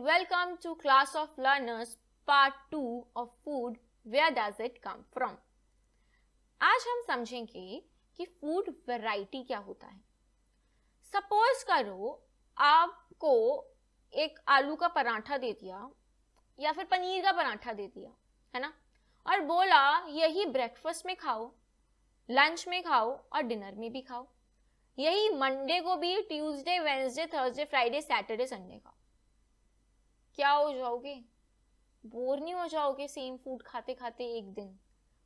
Welcome to Class of Learners Part 2 of Food. Where does it come from? आज हम समझेंगे कि food variety क्या होता है। सपोज करो आपको एक आलू का पराठा दे दिया या फिर पनीर का पराठा दे दिया, है ना, और बोला यही ब्रेकफास्ट में खाओ, लंच में खाओ और डिनर में भी खाओ, यही मंडे को भी, Tuesday, Wednesday, Thursday, Friday, Saturday, Sunday खाओ। क्या हो जाओगे? बोर नहीं हो जाओगे सेम फूड खाते खाते एक दिन,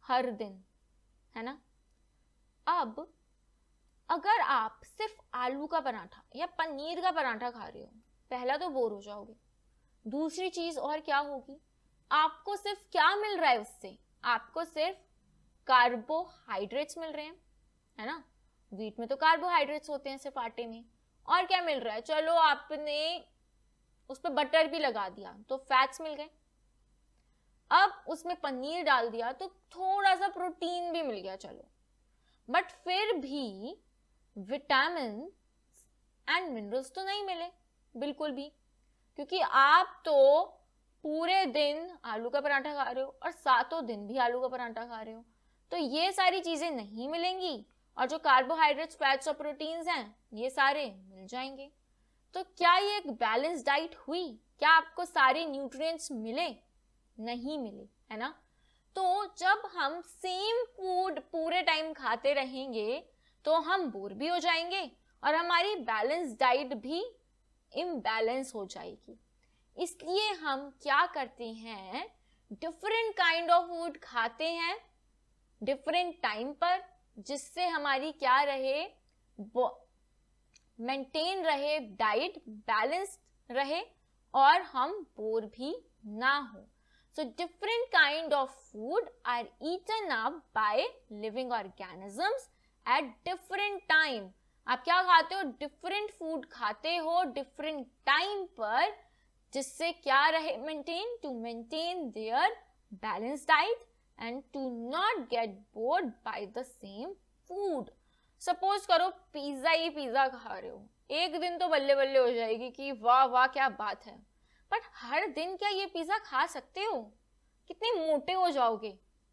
हर दिन, है ना? अब अगर आप सिर्फ आलू का पराठा या पनीर का पराठा खा रहे हो, पहला तो बोर हो जाओगे। दूसरी चीज और क्या होगी, आपको सिर्फ क्या मिल रहा है उससे? आपको सिर्फ कार्बोहाइड्रेट्स मिल रहे हैं, है ना? व्हीट में तो कार्बोहाइड्रेट्स होते हैं सिर्फ आटे में। और क्या मिल रहा है? चलो आपने उस पर बटर भी लगा दिया तो फैट्स मिल गए। अब उसमें पनीर डाल दिया तो थोड़ा सा प्रोटीन भी मिल गया, चलो, बट फिर भी विटामिन एंड मिनरल्स तो नहीं मिले बिल्कुल भी, क्योंकि आप तो पूरे दिन आलू का पराठा खा रहे हो और सातों दिन भी आलू का पराठा खा रहे हो, तो ये सारी चीजें नहीं मिलेंगी और जो कार्बोहाइड्रेट्स, फैट्स और प्रोटीन्स हैं ये सारे मिल जाएंगे। तो क्या ये एक बैलेंस डाइट हुई? क्या आपको सारे न्यूट्रिएंट्स मिले? नहीं मिले, है ना? तो जब हम सेम फूड पूरे टाइम खाते रहेंगे तो हम बोर भी हो जाएंगे और हमारी बैलेंस डाइट भी इम्बैलेंस हो जाएगी। इसलिए हम क्या करते हैं, डिफरेंट काइंड ऑफ फूड खाते हैं डिफरेंट टाइम पर, जिससे हमारी क्या रहे, मेंटेन रहे, डाइट बैलेंस्ड रहे और हम बोर भी ना हो। So different kind of food are eaten up by living organisms at different time. आप क्या खाते हो? डिफरेंट फूड खाते हो डिफरेंट टाइम पर, जिससे क्या रहे, maintain, to maintain their balance diet and to not get bored by the same food. Suppose करो पिज्जा ही पिज्जा खा रहे हो, एक दिन तो बल्ले बल्ले हो जाएगी कि वाह वाह क्या बात है, बट हर दिन क्या ये पिज्जा खा सकते हो? कितने मोटे हो जाओगे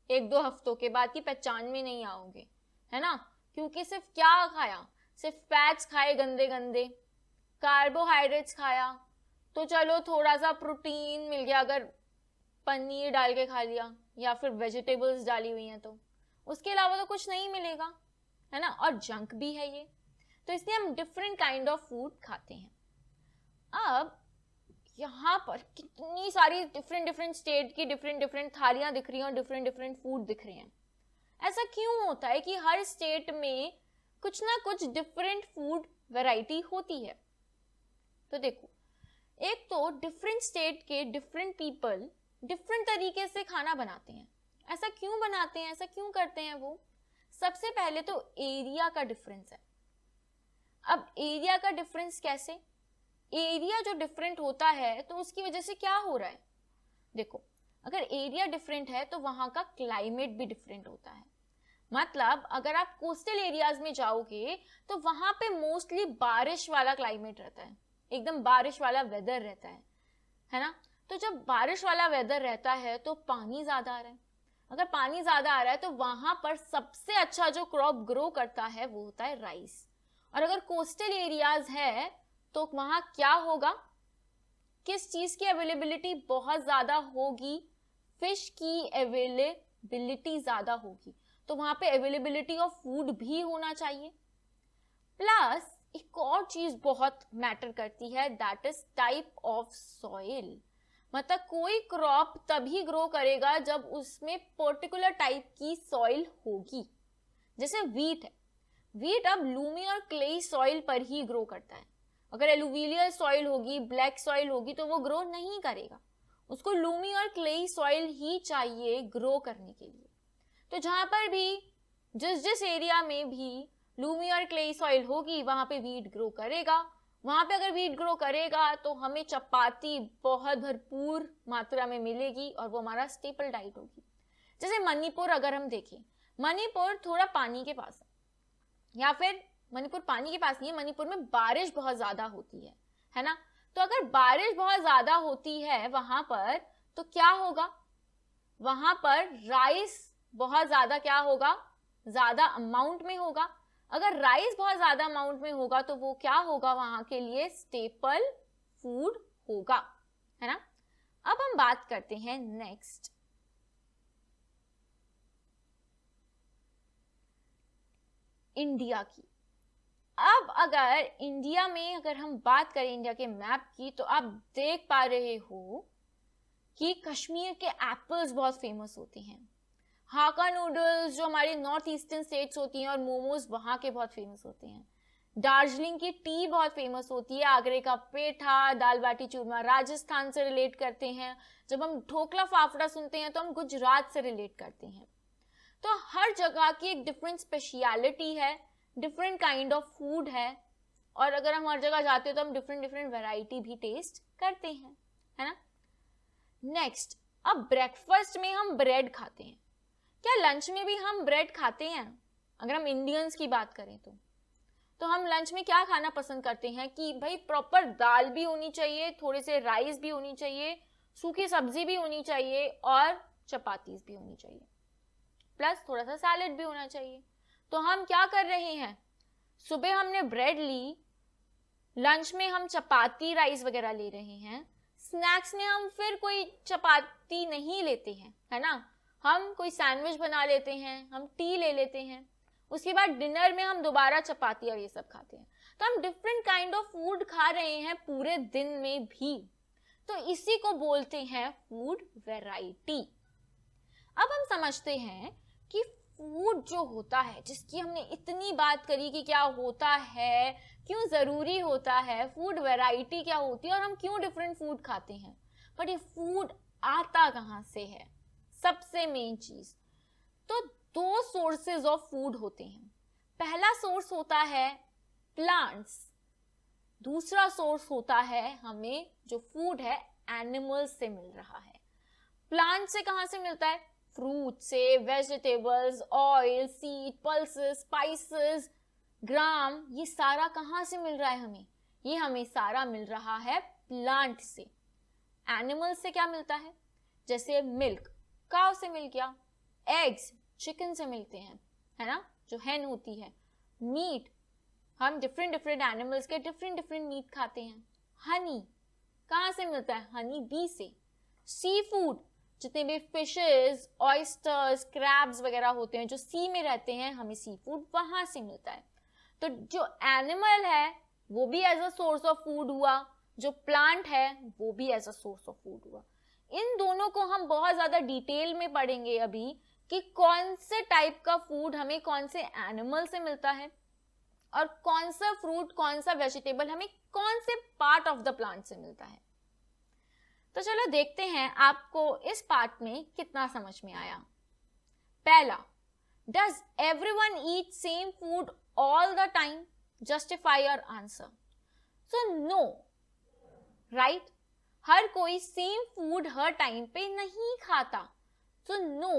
एक दो हफ्तों के बाद की पहचान में नहीं आओगे, है ना? क्योंकि सिर्फ क्या खाया, सिर्फ फैट्स खाए गंदे गंदे, कार्बोहाइड्रेट्स खाया, तो चलो थोड़ा सा प्रोटीन मिल गया अगर पनीर डाल के खा लिया या फिर वेजिटेबल्स डाली हुई हैं, तो उसके अलावा तो कुछ नहीं मिलेगा, है ना? और जंक भी है ये, तो इसलिए हम डिफरेंट काइंड ऑफ फूड खाते हैं। अब यहाँ पर कितनी सारी डिफरेंट स्टेट की डिफरेंट थालियां दिख रही हैं और डिफरेंट फूड दिख रहे हैं। ऐसा क्यों होता है कि हर स्टेट में कुछ ना कुछ डिफरेंट फूड वैरायटी होती है? तो देखो, एक तो डिफरेंट स्टेट के डिफरेंट पीपल डिफरेंट तरीके से खाना बनाते हैं। ऐसा क्यों बनाते हैं, ऐसा क्यों करते हैं वो? सबसे पहले तो एरिया का डिफरेंस है। अब एरिया का डिफरेंस कैसे? एरिया जो डिफरेंट होता है तो उसकी वजह से क्या हो रहा है, देखो, अगर एरिया डिफरेंट है तो वहां का क्लाइमेट भी डिफरेंट होता है। मतलब अगर आप कोस्टल एरियाज में जाओगे तो वहां पे मोस्टली बारिश वाला क्लाइमेट रहता है, एकदम बारिश वाला वेदर रहता है ना? तो जब बारिश वाला वेदर रहता है तो पानी ज्यादा आ रहा है। अगर पानी ज्यादा आ रहा है तो वहां पर सबसे अच्छा जो क्रॉप ग्रो करता है वो होता है राइस। और अगर कोस्टल एरियाज है तो वहां क्या होगा, किस चीज की अवेलेबिलिटी बहुत ज्यादा होगी? फिश की अवेलेबिलिटी ज्यादा होगी, तो वहां पे अवेलेबिलिटी ऑफ फूड भी होना चाहिए। प्लस एक और चीज बहुत मैटर करती है, that is type of soil. मतलब कोई क्रॉप तभी ग्रो करेगा जब उसमें पर्टिकुलर टाइप की सॉइल होगी। जैसे व्हीट है, व्हीट अब लूमी और क्लेई सॉइल पर ही ग्रो करता है। अगर एलुवियल सॉइल होगी, ब्लैक सॉइल होगी, तो वो ग्रो नहीं करेगा, उसको लूमी और क्लेई सॉइल ही चाहिए ग्रो करने के लिए। तो जहां पर भी जिस एरिया में भी लूमी और क्लेई सॉइल होगी वहां पे व्हीट ग्रो करेगा। वहां पे अगर व्हीट ग्रो करेगा तो हमें चपाती बहुत भरपूर मात्रा में मिलेगी और वो हमारा स्टेपल डाइट होगी। जैसे मणिपुर अगर हम देखें, मणिपुर थोड़ा पानी के पास है, या फिर मणिपुर पानी के पास नहीं है, मणिपुर में बारिश बहुत ज्यादा होती है ना? तो अगर बारिश बहुत ज्यादा होती है वहां पर तो क्या होगा, वहां पर राइस बहुत ज्यादा क्या होगा, ज्यादा अमाउंट में होगा। अगर राइस बहुत ज्यादा अमाउंट में होगा तो वो क्या होगा, वहां के लिए स्टेपल फूड होगा, है ना। अब हम बात करते हैं नेक्स्ट, इंडिया की। अब अगर इंडिया में अगर हम बात करें इंडिया के मैप की, तो आप देख पा रहे हो कि कश्मीर के एप्पल्स बहुत फेमस होते हैं। हाका नूडल्स जो हमारी नॉर्थ ईस्टर्न स्टेट्स होती हैं और मोमोज वहां के बहुत फेमस होते हैं। दार्जिलिंग की टी बहुत फेमस होती है। आगरे का पेठा, दाल बाटी चूरमा राजस्थान से रिलेट करते हैं। जब हम ढोकला फाफड़ा सुनते हैं तो हम गुजरात से रिलेट करते हैं। तो हर जगह की एक डिफरेंट स्पेशलिटी है, डिफरेंट काइंड ऑफ फूड है, और अगर हम हर जगह जाते हैं तो हम डिफरेंट डिफरेंट वैरायटी भी टेस्ट करते हैं, है ना। नेक्स्ट, अब ब्रेकफास्ट में हम ब्रेड खाते हैं, क्या लंच में भी हम ब्रेड खाते हैं? अगर हम इंडियंस की बात करें तो हम लंच में क्या खाना पसंद करते हैं कि भाई प्रॉपर दाल भी होनी चाहिए, थोड़े से राइस भी होनी चाहिए, सूखी सब्जी भी होनी चाहिए और चपातीज भी होनी चाहिए, प्लस थोड़ा सा सैलेड भी होना चाहिए। तो हम क्या कर रहे हैं, सुबह हमने ब्रेड ली, लंच में हम चपाती राइस वगैरह ले रहे हैं, स्नैक्स में हम फिर कोई चपाती नहीं लेते हैं, है ना, हम कोई सैंडविच बना लेते हैं, हम टी ले लेते हैं, उसके बाद डिनर में हम दोबारा चपाती और ये सब खाते हैं। तो हम डिफरेंट काइंड ऑफ फूड खा रहे हैं पूरे दिन में भी, तो इसी को बोलते हैं फूड वैरायटी। अब हम समझते हैं कि फूड जो होता है, जिसकी हमने इतनी बात करी कि क्या होता है, क्यों जरूरी होता है, फूड वैरायटी क्या होती है और हम क्यों डिफरेंट फूड खाते हैं, बट ये फूड आता कहाँ से है, सबसे मेन चीज। तो दो सोर्सेज ऑफ फूड होते हैं। पहला सोर्स होता है प्लांट्स, दूसरा सोर्स होता है हमें जो फूड है एनिमल्स से मिल रहा है। प्लांट से कहां से मिलता है, फ्रूट से, vegetables, oil, seed, pulses, spices, gram, ये सारा कहां से मिल रहा है हमें, ये हमें सारा मिल रहा है प्लांट से। एनिमल से क्या मिलता है, जैसे मिल्क काव से मिल गया, एग्स चिकन से मिलते हैं, है ना, जो हैन होती है। मीट, हम डिफरेंट डिफरेंट एनिमल्स के डिफरेंट डिफरेंट मीट खाते हैं। हनी कहाँ से मिलता है, हनी बी से। सी फूड, जितने भी फिशेस, ऑयस्टर्स, क्रैब्स वगैरह होते हैं जो सी में रहते हैं, हमें सी फूड वहां से मिलता है। तो जो एनिमल है वो भी as a source of food हुआ, जो प्लांट है वो भी as a source of food हुआ। इन दोनों को हम बहुत ज्यादा डिटेल में पढ़ेंगे अभी कि कौन से टाइप का फूड हमें कौन से एनिमल से मिलता है और कौन सा फ्रूट, कौन सा वेजिटेबल हमें कौन से पार्ट ऑफ द प्लांट से मिलता है। तो चलो देखते हैं आपको इस पार्ट में कितना समझ में आया। पहला, does everyone eat same food all the time, justify your answer. So no, right, हर कोई सेम फूड हर टाइम पे नहीं खाता। So no,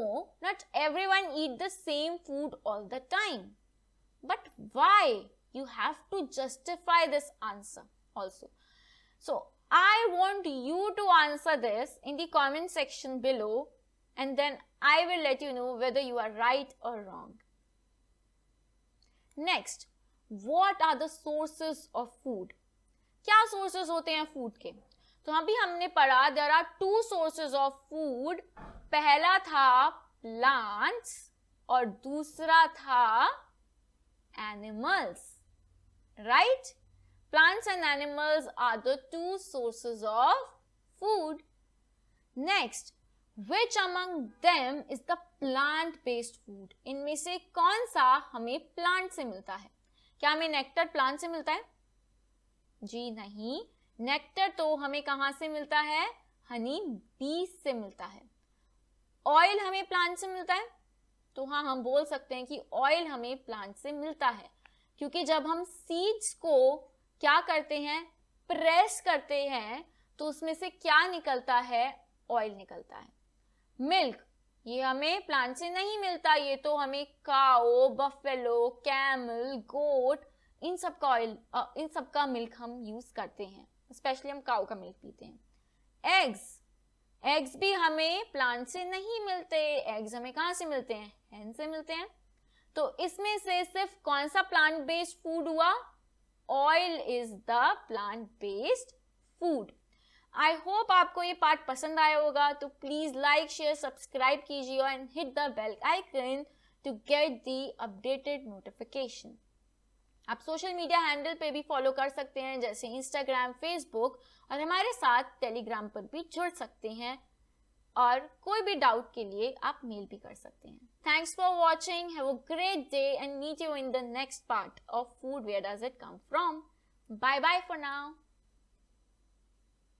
not everyone eat the same food all the time. But why? You have to justify this answer also. So I want you to answer this in the comment section below, and then I will let you know whether you are right or wrong. Next, what are the sources of food? क्या sources होते हैं food के? तो अभी हमने पढ़ा there are two sources of food. पहला था प्लांट्स और दूसरा था animals, right. Plants and animals are the two sources of food. Next, which among them is the plant based food, इनमें से कौन सा हमें प्लांट से मिलता है? क्या हमें नेक्टर प्लांट से मिलता है? जी नहीं, नेक्टर तो हमें कहां से मिलता है, हनी बीज से मिलता है। ऑयल हमें प्लांट से मिलता है, तो हाँ हम बोल सकते हैं कि ऑयल हमें प्लांट से मिलता है, क्योंकि जब हम सीड्स को क्या करते हैं, प्रेस करते हैं, तो उसमें से क्या निकलता है, ऑयल निकलता है। मिल्क, ये हमें प्लांट से नहीं मिलता, ये तो हमें काओ, बफेलो, कैमल, गोट, इन सब का ऑयल, इन सब का मिल्क हम यूज करते हैं, स्पेशली हम काऊ का मिल्क पीते हैं। एग्स भी हमें प्लांट से नहीं मिलते, एग्स हमें कहाँ से मिलते हैं? हैन से मिलते हैं। तो इसमें से सिर्फ कौन सा प्लांट बेस्ड फूड हुआ? Oil is the plant based food. I hope आपको ये पार्ट पसंद आया होगा, तो प्लीज लाइक शेयर सब्सक्राइब कीजिए and hit the bell icon to get the updated notification. आप सोशल मीडिया हैंडल पे भी फॉलो कर सकते हैं, जैसे इंस्टाग्राम, फेसबुक, और हमारे साथ टेलीग्राम पर भी जुड़ सकते हैं, और कोई भी डाउट के लिए आप मेल भी कर सकते हैं। Thanks for watching, have a great day and meet you in the next part of food, where does it come from. Bye bye for now.